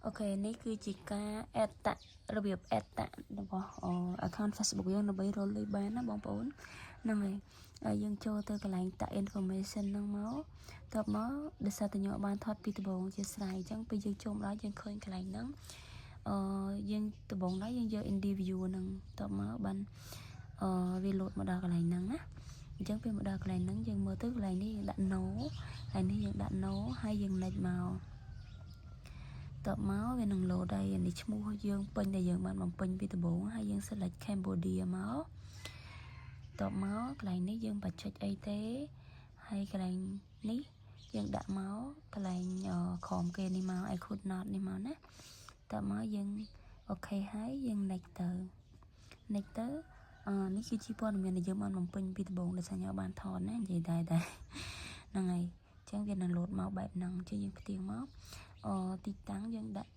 ok នេះគឺជាការ add តាក់របៀប add តាក់របស់ account Facebook យើងដើម្បីរកលុយបានណាបងប្អូនហ្នឹងហើយយើងចូលទៅកន្លែងតាក់ information ហ្នឹងមកតបមកដោយសារតែខ្ញុំបានថតពីដំបូងជាស្រ័យអញ្ចឹងពេលយើងចូលមកដល់យើងឃើញកន្លែងហ្នឹងយើងដំបូងដល់យើងយក individu ហ្នឹងតបមកបានវាលោតមកដល់កន្លែងហ្នឹងណាអញ្ចឹងពេលមកដល់កន្លែងហ្នឹងយើងមើលទៅកន្លែងនេះយើងដាក់ no កន្លែងនេះយើងដាក់ no ហើយយើង next មកតបមកវានឹងលោតហើយនេះឈ្មោះយើងពេញដែលយើងបានបំពេញពីដំបូងហើយយើង select Cambodia មកតបមកកន្លែងនេះយើងបាច់ចុចអីទេហើយកន្លែងនេះយើងដាក់មកកន្លែងក្រោមគេនេះមក I could not នេះមកណាតបមកយើងអូខេហើយយើង next ទៅនេះគឺជាព័ត៌មានដែលយើងបានបំពេញពីដំបូងដែលខ្ញុំបានថតណានិយាយដែរហ្នឹងហើយអញ្ចឹងវានឹងលោតមកបែបហ្នឹងជិះយើងផ្ទៀងមកទីតាំងយើងដាក់